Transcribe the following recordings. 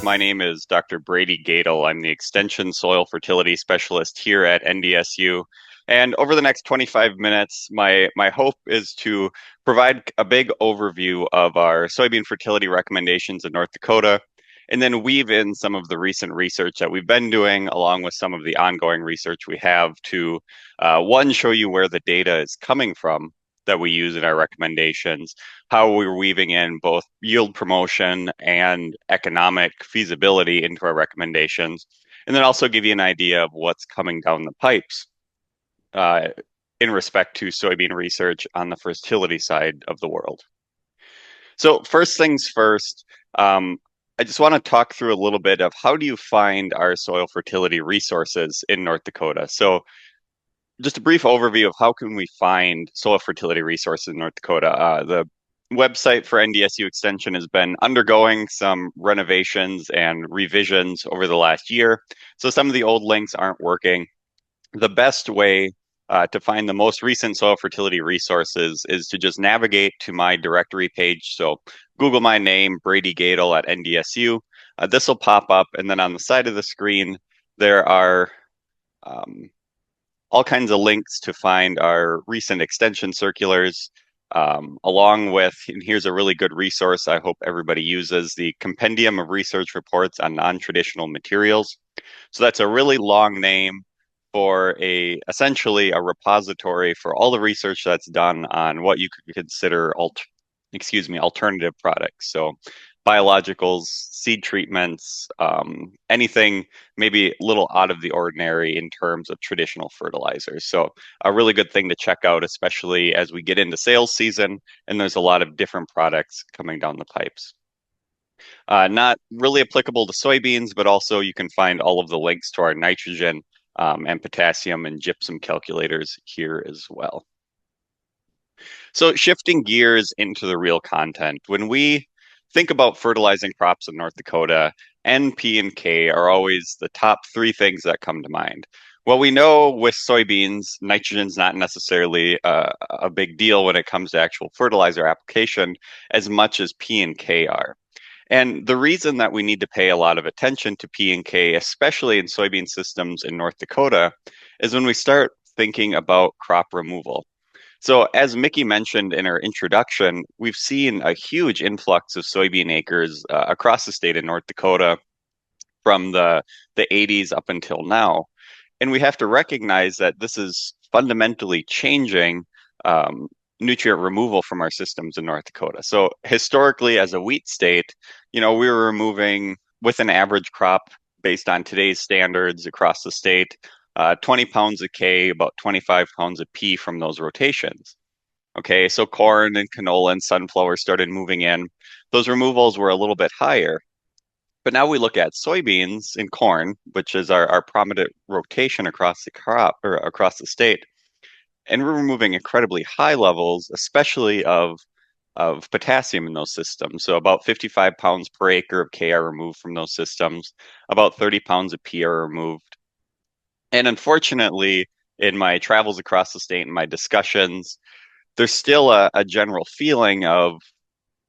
My name is Dr. Brady Goettl. I'm the Extension Soil Fertility Specialist here at NDSU. And over the next 25 minutes, my hope is to provide a big overview of our soybean fertility recommendations in North Dakota, and then weave in some of the recent research that we've been doing, along with some of the ongoing research we have to, one, show you where the data is coming from that we use in our recommendations, how we're weaving in both yield promotion and economic feasibility into our recommendations, and then also give you an idea of what's coming down the pipes uh, in respect to soybean research on the fertility side of the world. So first things first, I just want to talk through a little bit of how do you find our soil fertility resources in North Dakota. So just a brief overview of how can we find soil fertility resources in North Dakota. The website for NDSU Extension has been undergoing some renovations and revisions over the last year. So some of the old links aren't working. The best way to find the most recent soil fertility resources is to just navigate to my directory page. So Google my name, Brady Goettl at NDSU. This will pop up, and then on the side of the screen, there are um, all kinds of links to find our recent extension circulars, along with, and here's a really good resource I hope everybody uses, the Compendium of Research Reports on Non-Traditional Materials. So that's a really long name for essentially a repository for all the research that's done on what you could consider alternative products. So biologicals, seed treatments, anything maybe a little out of the ordinary in terms of traditional fertilizers. So a really good thing to check out, especially as we get into sales season and there's a lot of different products coming down the pipes. Not really applicable to soybeans, but also you can find all of the links to our nitrogen and potassium and gypsum calculators here as well. So shifting gears into the real content, when we think about fertilizing crops in North Dakota, N, P, and K are always the top three things that come to mind. Well, we know with soybeans, nitrogen's not necessarily a big deal when it comes to actual fertilizer application as much as P and K are. And the reason that we need to pay a lot of attention to P and K, especially in soybean systems in North Dakota, is when we start thinking about crop removal. So, as Mickey mentioned in her introduction, we've seen a huge influx of soybean acres across the state of North Dakota from the 80s up until now. And we have to recognize that this is fundamentally changing nutrient removal from our systems in North Dakota. So historically, as a wheat state, we were removing with an average crop based on today's standards across the state, 20 pounds of K, about 25 pounds of P from those rotations. Okay, so corn and canola and sunflower started moving in. Those removals were a little bit higher. But now we look at soybeans and corn, which is our prominent rotation across the crop or across the state, and we're removing incredibly high levels, especially of potassium in those systems. So about 55 pounds per acre of K are removed from those systems. About 30 pounds of P are removed. And unfortunately, in my travels across the state and my discussions, there's still a general feeling of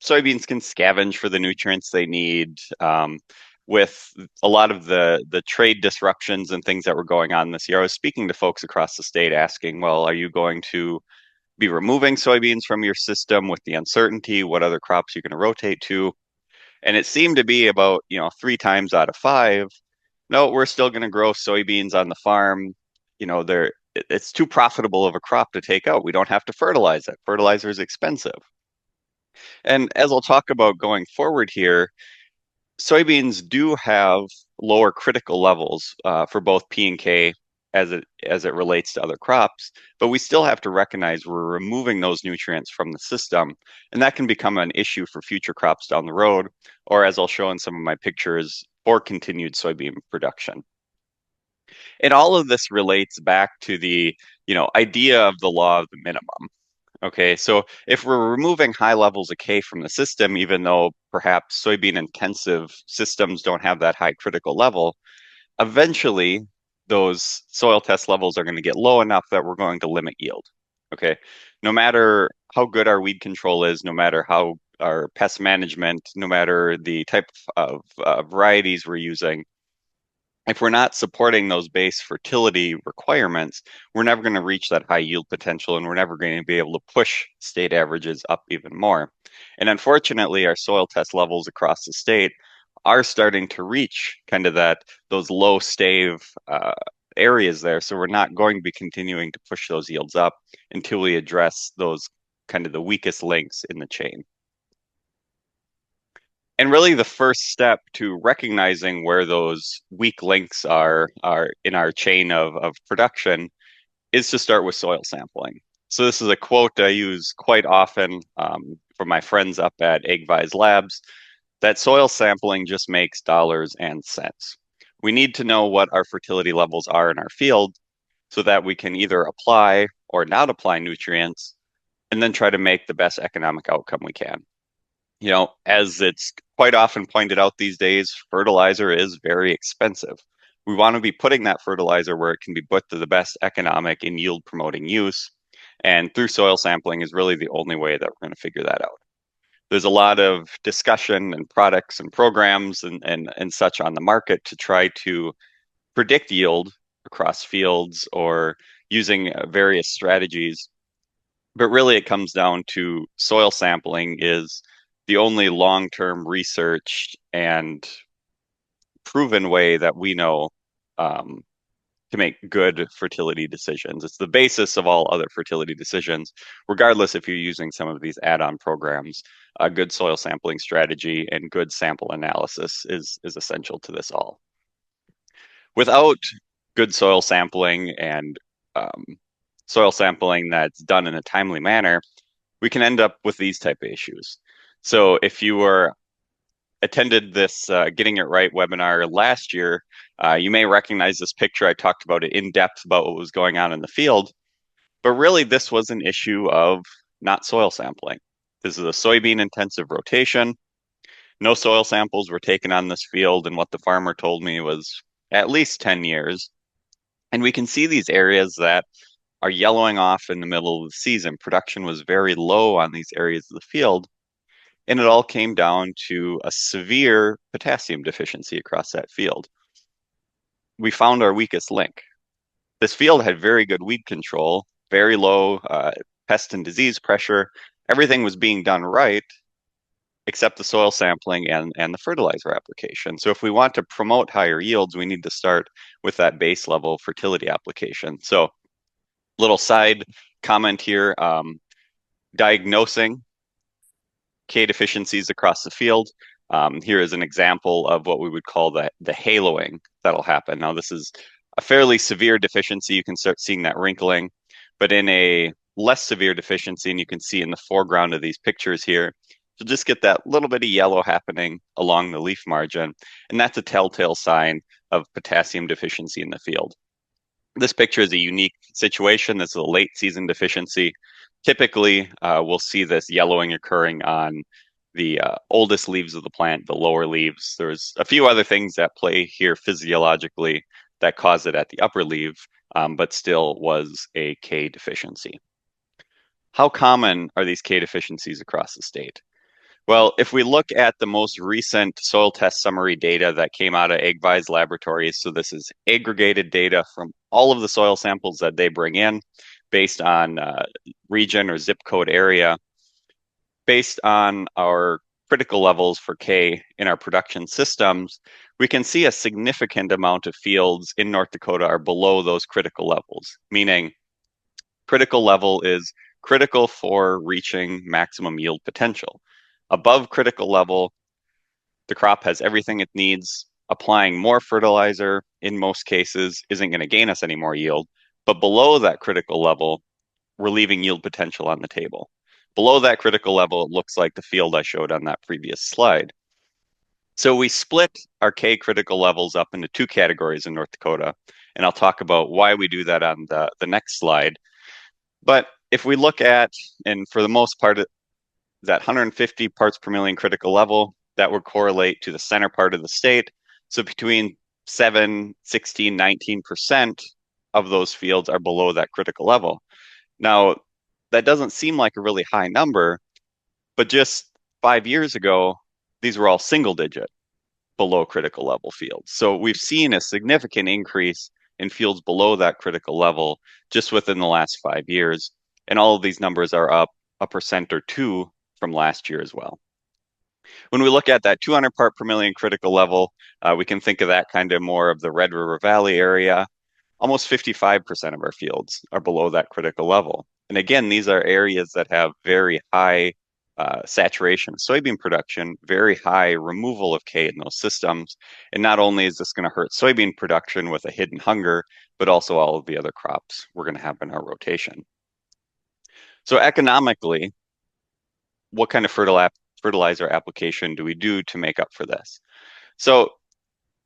soybeans can scavenge for the nutrients they need. With a lot of the trade disruptions and things that were going on this year, I was speaking to folks across the state asking, well, are you going to be removing soybeans from your system with the uncertainty? What other crops you're going to rotate to? And it seemed to be about, three times out of five, no, we're still going to grow soybeans on the farm. It's too profitable of a crop to take out. We don't have to fertilize it. Fertilizer is expensive. And as I'll talk about going forward here, soybeans do have lower critical levels for both P and K as it relates to other crops, but we still have to recognize we're removing those nutrients from the system, and that can become an issue for future crops down the road, or as I'll show in some of my pictures, for continued soybean production. And all of this relates back to the idea of the law of the minimum. Okay, so if we're removing high levels of K from the system, even though perhaps soybean intensive systems don't have that high critical level, eventually those soil test levels are going to get low enough that we're going to limit yield. Okay, no matter how good our weed control is, no matter how our pest management, no matter the type of varieties we're using, if we're not supporting those base fertility requirements, we're never going to reach that high yield potential and we're never going to be able to push state averages up even more. And unfortunately, our soil test levels across the state are starting to reach kind of those low stave areas there. So we're not going to be continuing to push those yields up until we address those kind of the weakest links in the chain. And really the first step to recognizing where those weak links are in our chain of production is to start with soil sampling. So this is a quote I use quite often from my friends up at AgVise Labs, that soil sampling just makes dollars and cents. We need to know what our fertility levels are in our field so that we can either apply or not apply nutrients and then try to make the best economic outcome we can. As it's quite often pointed out these days, fertilizer is very expensive. We want to be putting that fertilizer where it can be put to the best economic and yield promoting use. And through soil sampling is really the only way that we're going to figure that out. There's a lot of discussion and products and programs and such on the market to try to predict yield across fields or using various strategies. But really, it comes down to soil sampling is the only long-term research and proven way that we know to make good fertility decisions. It's the basis of all other fertility decisions, regardless if you're using some of these add-on programs. A good soil sampling strategy and good sample analysis is essential to this all. Without good soil sampling and soil sampling that's done in a timely manner, we can end up with these type of issues. So if you were attended this Getting It Right webinar last year, you may recognize this picture. I talked about it in depth about what was going on in the field, but really this was an issue of not soil sampling. This is a soybean intensive rotation. No soil samples were taken on this field, and what the farmer told me was at least 10 years. And we can see these areas that are yellowing off in the middle of the season. Production was very low on these areas of the field. And it all came down to a severe potassium deficiency across that field. We found our weakest link. This field had very good weed control, very low pest and disease pressure. Everything was being done right, except the soil sampling and the fertilizer application. So if we want to promote higher yields, we need to start with that base level fertility application. So little side comment here, diagnosing K deficiencies across the field. Here is an example of what we would call the haloing that'll happen. Now, this is a fairly severe deficiency. You can start seeing that wrinkling, but in a less severe deficiency, and you can see in the foreground of these pictures here, you'll just get that little bit of yellow happening along the leaf margin, and that's a telltale sign of potassium deficiency in the field. This picture is a unique situation. This is a late season deficiency. Typically, we'll see this yellowing occurring on the oldest leaves of the plant, the lower leaves. There's a few other things that play here physiologically that cause it at the upper leaf, but still was a K deficiency. How common are these K deficiencies across the state? Well, if we look at the most recent soil test summary data that came out of AgVise Laboratories, so this is aggregated data from all of the soil samples that they bring in based on region or zip code area, based on our critical levels for K in our production systems, we can see a significant amount of fields in North Dakota are below those critical levels, meaning critical level is critical for reaching maximum yield potential. Above critical level, the crop has everything it needs. Applying more fertilizer, in most cases, isn't going to gain us any more yield. But below that critical level, we're leaving yield potential on the table. Below that critical level, it looks like the field I showed on that previous slide. So we split our K critical levels up into two categories in North Dakota, and I'll talk about why we do that on the next slide. But if we look at, and for the most part, that 150 parts per million critical level, that would correlate to the center part of the state. So between 7, 16, 19% of those fields are below that critical level. Now, that doesn't seem like a really high number, but just 5 years ago, these were all single digit below critical level fields. So we've seen a significant increase in fields below that critical level just within the last 5 years. And all of these numbers are up a percent or two from last year as well. When we look at that 200 part per million critical level, we can think of that kind of more of the Red River Valley area. Almost 55% of our fields are below that critical level. And again, these are areas that have very high saturation of soybean production, very high removal of K in those systems. And not only is this going to hurt soybean production with a hidden hunger, but also all of the other crops we're going to have in our rotation. So economically, what kind of fertilizer application do we do to make up for this? So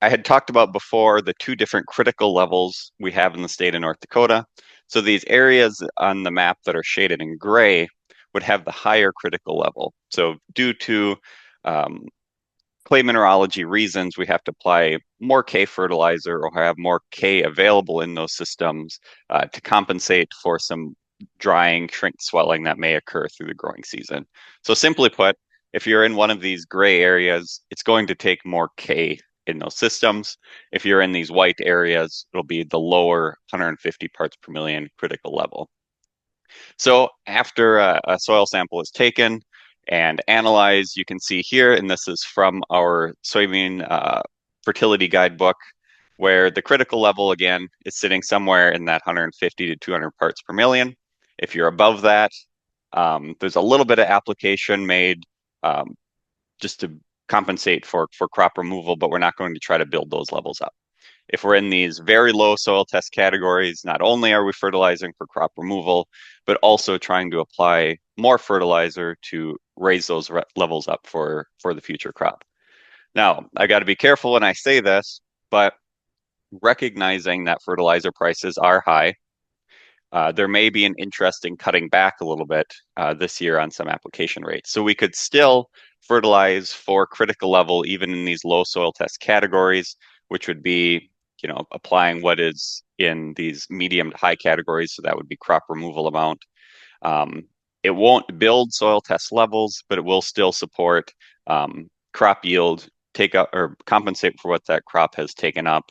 I had talked about before the two different critical levels we have in the state of North Dakota. So these areas on the map that are shaded in gray would have the higher critical level. So due to clay mineralogy reasons, we have to apply more K fertilizer or have more K available in those systems to compensate for some drying, shrink, swelling that may occur through the growing season. So simply put, if you're in one of these gray areas, it's going to take more K in those systems. If you're in these white areas, it'll be the lower 150 parts per million critical level. So after a soil sample is taken and analyzed, you can see here, and this is from our soybean fertility guidebook, where the critical level, again, is sitting somewhere in that 150 to 200 parts per million. If you're above that, there's a little bit of application made just to compensate for crop removal, but we're not going to try to build those levels up. If we're in these very low soil test categories, not only are we fertilizing for crop removal, but also trying to apply more fertilizer to raise those levels up for the future crop. Now, I got to be careful when I say this, but recognizing that fertilizer prices are high, there may be an interest in cutting back a little bit this year on some application rates. So we could still fertilize for critical level even in these low soil test categories, which would be, applying what is in these medium to high categories. So that would be crop removal amount. It won't build soil test levels, but it will still support crop yield, take up or compensate for what that crop has taken up,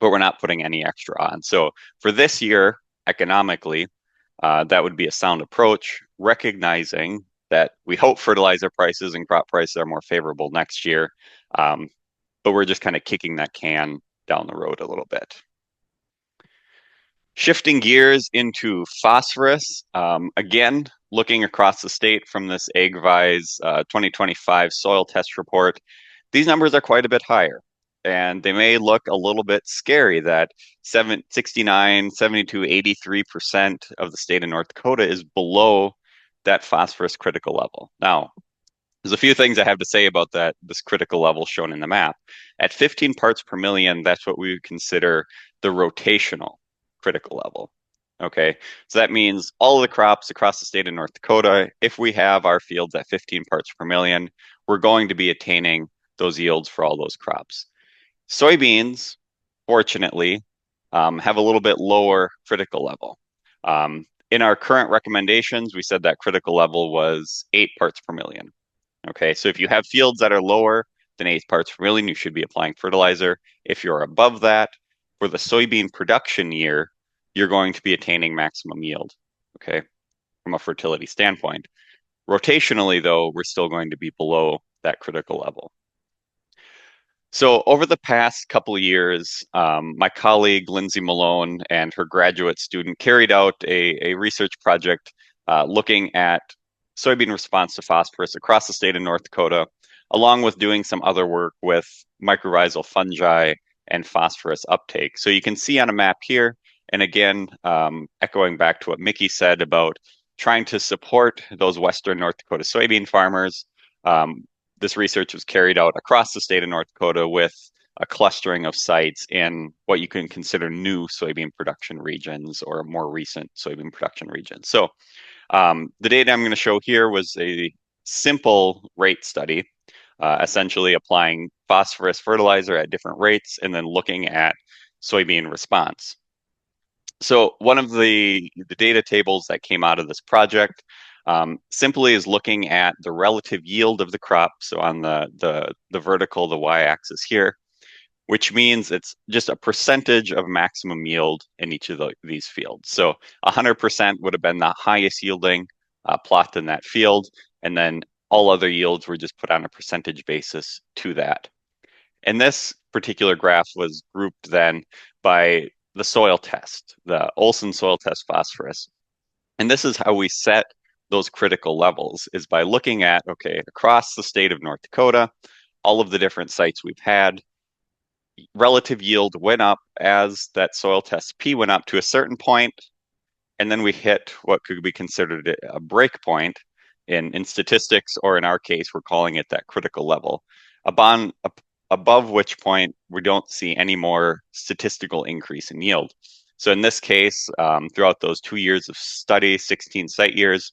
but we're not putting any extra on. So for this year, economically, that would be a sound approach, recognizing that we hope fertilizer prices and crop prices are more favorable next year, but we're just kind of kicking that can down the road a little bit. Shifting gears into phosphorus, again, looking across the state from this AgVise 2025 soil test report, these numbers are quite a bit higher. And they may look a little bit scary that 69, 72, 83% of the state of North Dakota is below that phosphorus critical level. Now, there's a few things I have to say about this critical level shown in the map. At 15 parts per million, that's what we would consider the rotational critical level. Okay, so that means all of the crops across the state of North Dakota, if we have our fields at 15 parts per million, we're going to be attaining those yields for all those crops. Soybeans, fortunately, have a little bit lower critical level. In our current recommendations, we said that critical level was 8 parts per million. Okay, so if you have fields that are lower than 8 parts per million, you should be applying fertilizer. If you're above that, for the soybean production year, you're going to be attaining maximum yield, okay, from a fertility standpoint. Rotationally, though, we're still going to be below that critical level. So over the past couple of years, my colleague Lindsay Malone and her graduate student carried out a research project looking at soybean response to phosphorus across the state of North Dakota, along with doing some other work with mycorrhizal fungi and phosphorus uptake. So you can see on a map here, and again, echoing back to what Mickey said about trying to support those Western North Dakota soybean farmers, this research was carried out across the state of North Dakota with a clustering of sites in what you can consider new soybean production regions or more recent soybean production regions. So the data I'm going to show here was a simple rate study, essentially applying phosphorus fertilizer at different rates and then looking at soybean response. So one of the data tables that came out of this project simply is looking at the relative yield of the crop. So on the vertical, the y-axis here, which means it's just a percentage of maximum yield in each of these fields. So 100% would have been the highest yielding plot in that field, and then all other yields were just put on a percentage basis to that. And this particular graph was grouped then by the soil test, the Olson soil test phosphorus. And this is how we set those critical levels, is by looking at, okay, across the state of North Dakota, all of the different sites we've had, relative yield went up as that soil test P went up to a certain point, and then we hit what could be considered a break point in statistics, or in our case, we're calling it that critical level. Above which point we don't see any more statistical increase in yield. So in this case, throughout those 2 years of study, 16 site years,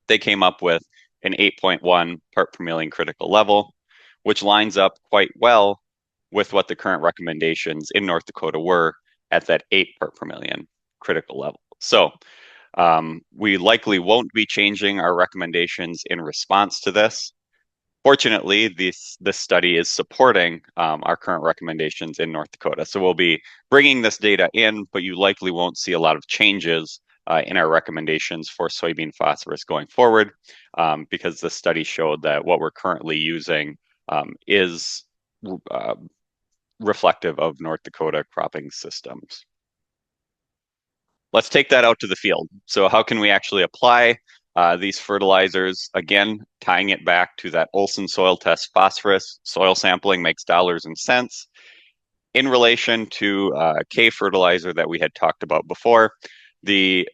they came up with an 8.1 part per million critical level, which lines up quite well with what the current recommendations in North Dakota were at that 8 part per million critical level. So we likely won't be changing our recommendations in response to this. Fortunately, this study is supporting our current recommendations in North Dakota. So we'll be bringing this data in, but you likely won't see a lot of changes in our recommendations for soybean phosphorus going forward, because the study showed that what we're currently using is reflective of North Dakota cropping systems. Let's take that out to the field. So how can we actually apply these fertilizers? Again, tying it back to that Olson soil test phosphorus, soil sampling makes dollars and cents. In relation to K fertilizer that we had talked about before, the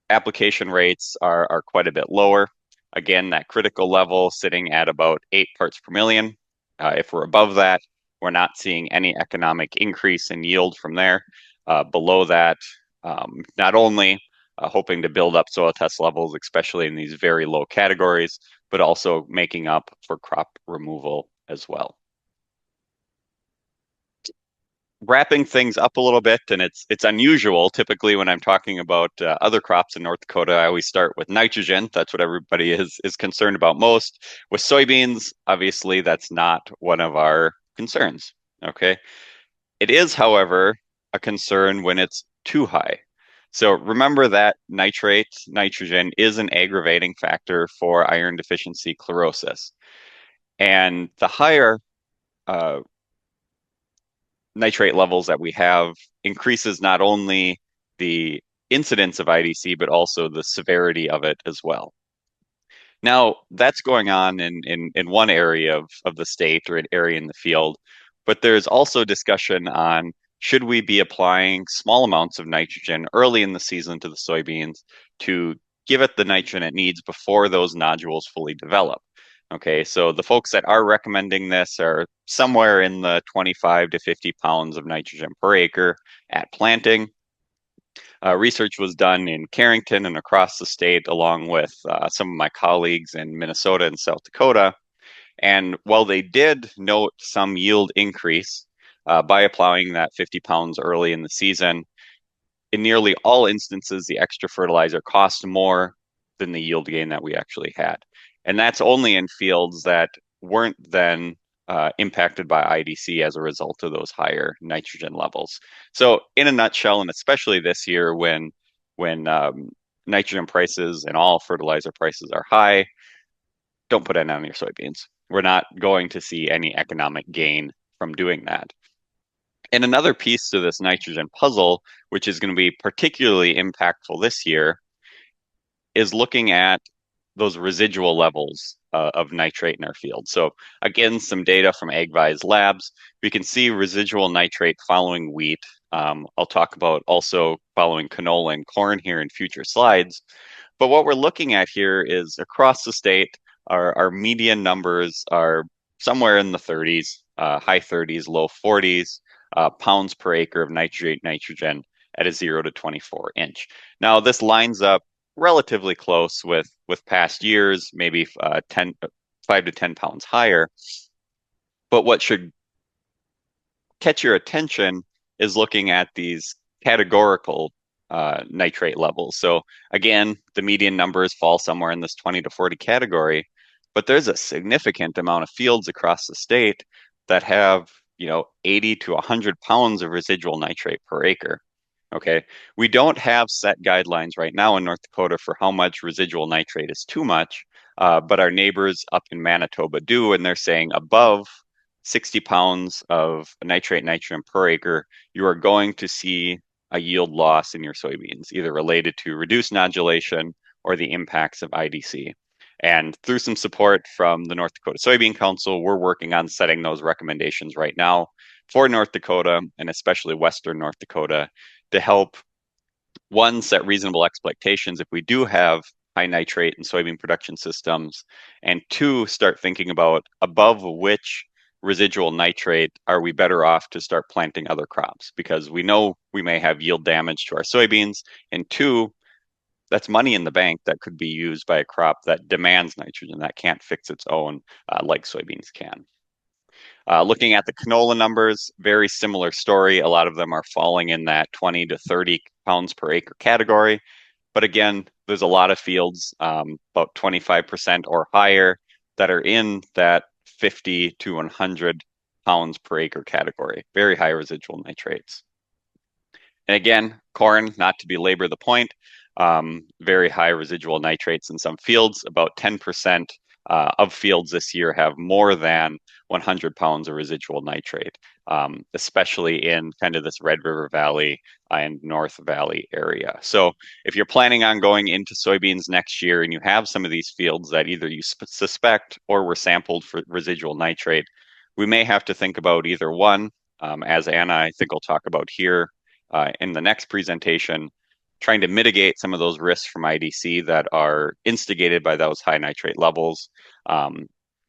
application rates are quite a bit lower. Again, that critical level sitting at about 8 parts per million. If we're above that, we're not seeing any economic increase in yield from there. Below that, not only hoping to build up soil test levels, especially in these very low categories, but also making up for crop removal as well. Wrapping things up a little bit, and it's unusual. Typically, when I'm talking about other crops in North Dakota, I always start with nitrogen. That's what everybody is concerned about most. With soybeans, obviously, that's not one of our concerns. Okay, it is, however, a concern when it's too high. So remember that nitrogen is an aggravating factor for iron deficiency chlorosis, and the higher uh, nitrate levels that we have increases not only the incidence of IDC, but also the severity of it as well. Now, that's going on in one area of the state or an area in the field, but there's also discussion on should we be applying small amounts of nitrogen early in the season to the soybeans to give it the nitrogen it needs before those nodules fully develop. Okay, so the folks that are recommending this are somewhere in the 25 to 50 pounds of nitrogen per acre at planting. Research was done in Carrington and across the state, along with some of my colleagues in Minnesota and South Dakota. And while they did note some yield increase by applying that 50 pounds early in the season, in nearly all instances, the extra fertilizer cost more than the yield gain that we actually had. And that's only in fields that weren't then impacted by IDC as a result of those higher nitrogen levels. So, in a nutshell, and especially this year when nitrogen prices and all fertilizer prices are high, don't put it on your soybeans. We're not going to see any economic gain from doing that. And another piece to this nitrogen puzzle, which is going to be particularly impactful this year, is looking at those residual levels of nitrate in our field. So again, some data from AgVi's labs. We can see residual nitrate following wheat. I'll talk about also following canola and corn here in future slides. But what we're looking at here is across the state, our median numbers are somewhere in the 30s, high 30s, low 40s pounds per acre of nitrogen at a 0 to 24 inch. Now, this lines up relatively close with past years, maybe 5 to 10 pounds higher. But what should catch your attention is looking at these categorical nitrate levels. So again, the median numbers fall somewhere in this 20 to 40 category, but there's a significant amount of fields across the state that have, 80 to 100 pounds of residual nitrate per acre. Okay. We don't have set guidelines right now in North Dakota for how much residual nitrate is too much, but our neighbors up in Manitoba do, and they're saying above 60 pounds of nitrate nitrogen per acre, you are going to see a yield loss in your soybeans, either related to reduced nodulation or the impacts of IDC. And through some support from the North Dakota Soybean Council, we're working on setting those recommendations right now for North Dakota and especially Western North Dakota to help, one, set reasonable expectations if we do have high nitrate and soybean production systems, and two, start thinking about above which residual nitrate are we better off to start planting other crops, because we know we may have yield damage to our soybeans, and two, that's money in the bank that could be used by a crop that demands nitrogen that can't fix its own, like soybeans can. Looking at the canola numbers, very similar story. A lot of them are falling in that 20 to 30 pounds per acre category. But again, there's a lot of fields, about 25% or higher, that are in that 50 to 100 pounds per acre category. Very high residual nitrates. And again, corn, not to belabor the point, very high residual nitrates in some fields. About 10% of fields this year have more than 100 pounds of residual nitrate, especially in kind of this Red River Valley and North Valley area. So if you're planning on going into soybeans next year and you have some of these fields that either you suspect or were sampled for residual nitrate, we may have to think about either one, as Anna, I think, will talk about here in the next presentation, trying to mitigate some of those risks from IDC that are instigated by those high nitrate levels,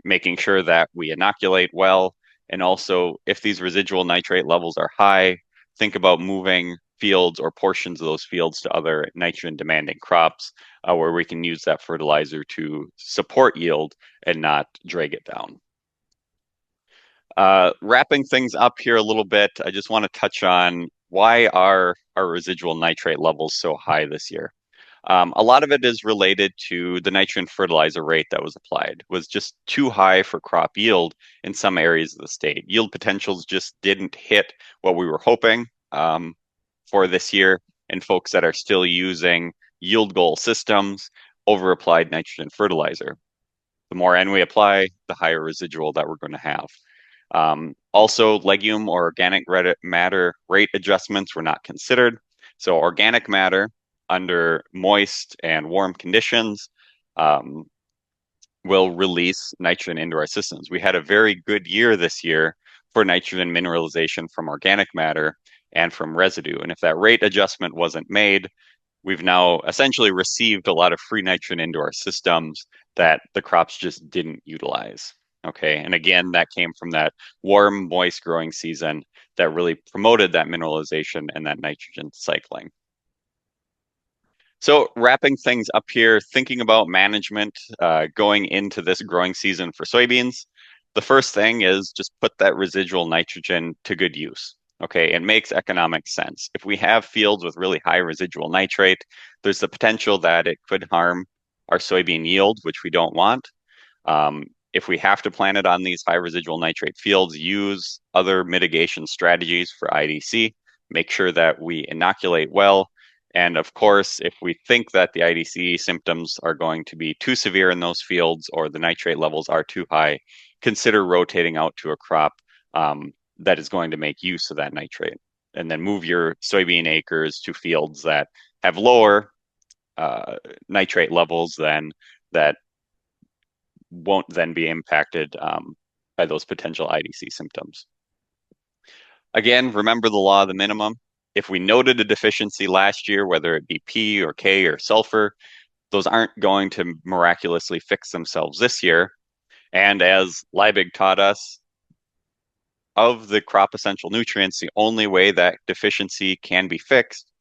making sure that we inoculate well, and also if these residual nitrate levels are high, think about moving fields or portions of those fields to other nitrogen demanding crops where we can use that fertilizer to support yield and not drag it down. Wrapping things up here a little bit, I just want to touch on why are our residual nitrate levels so high this year. A lot of it is related to the nitrogen fertilizer rate that was applied, was just too high for crop yield in some areas of the state. Yield potentials just didn't hit what we were hoping for this year, and folks that are still using yield goal systems over applied nitrogen fertilizer. The more N we apply, the higher residual that we're going to have. Also, legume or organic matter rate adjustments were not considered. So organic matter under moist and warm conditions will release nitrogen into our systems. We had a very good year this year for nitrogen mineralization from organic matter and from residue. And if that rate adjustment wasn't made, we've now essentially received a lot of free nitrogen into our systems that the crops just didn't utilize. Okay. And again, that came from that warm, moist growing season that really promoted that mineralization and that nitrogen cycling. So wrapping things up here, thinking about management going into this growing season for soybeans, the first thing is just put that residual nitrogen to good use. Okay, it makes economic sense. If we have fields with really high residual nitrate, there's the potential that it could harm our soybean yield, which we don't want. If we have to plant it on these high residual nitrate fields, use other mitigation strategies for IDC, make sure that we inoculate well. And of course, if we think that the IDC symptoms are going to be too severe in those fields or the nitrate levels are too high, consider rotating out to a crop that is going to make use of that nitrate. And then move your soybean acres to fields that have lower nitrate levels than that won't then be impacted by those potential IDC symptoms. Again, remember the law of the minimum. If we noted a deficiency last year, whether it be P or K or sulfur, those aren't going to miraculously fix themselves this year. And as Liebig taught us, of the crop essential nutrients, the only way that deficiency can be fixed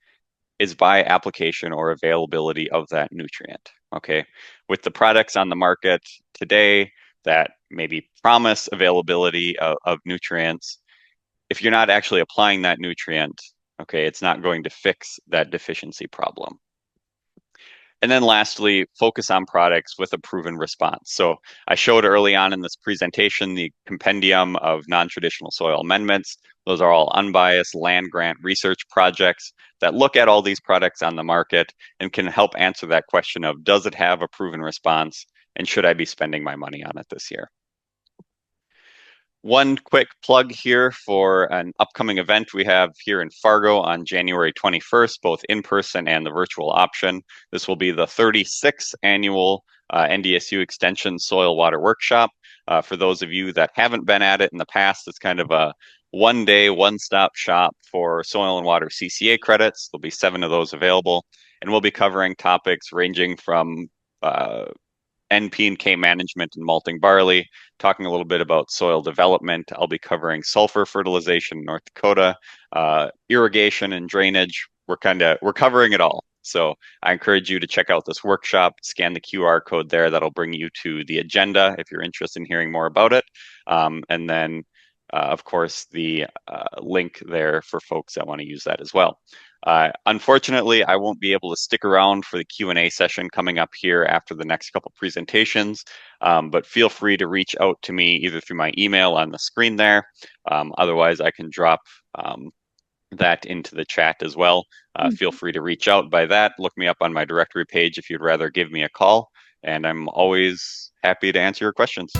is by application or availability of that nutrient. Okay. With the products on the market today that maybe promise availability of nutrients, if you're not actually applying that nutrient, Okay, it's not going to fix that deficiency problem. And then lastly, focus on products with a proven response. So I showed early on in this presentation the compendium of non-traditional soil amendments. Those are all unbiased land grant research projects that look at all these products on the market and can help answer that question of, does it have a proven response and should I be spending my money on it this year? One quick plug here for an upcoming event we have here in Fargo on January 21st, both in person and the virtual option. This will be the 36th annual NDSU Extension Soil Water Workshop. For those of you that haven't been at it in the past, it's kind of a one day, one stop shop for soil and water CCA credits. There'll be 7 of those available, and we'll be covering topics ranging from NP and K management and malting barley, talking a little bit about soil development. I'll be covering sulfur fertilization in North Dakota, irrigation and drainage. We're covering it all. So I encourage you to check out this workshop, scan the QR code there. That'll bring you to the agenda if you're interested in hearing more about it. And then, of course, the link there for folks that want to use that as well. Unfortunately, I won't be able to stick around for the Q&A session coming up here after the next couple presentations, but feel free to reach out to me either through my email on the screen there. Otherwise, I can drop that into the chat as well. Feel free to reach out by that. Look me up on my directory page if you'd rather give me a call, and I'm always happy to answer your questions.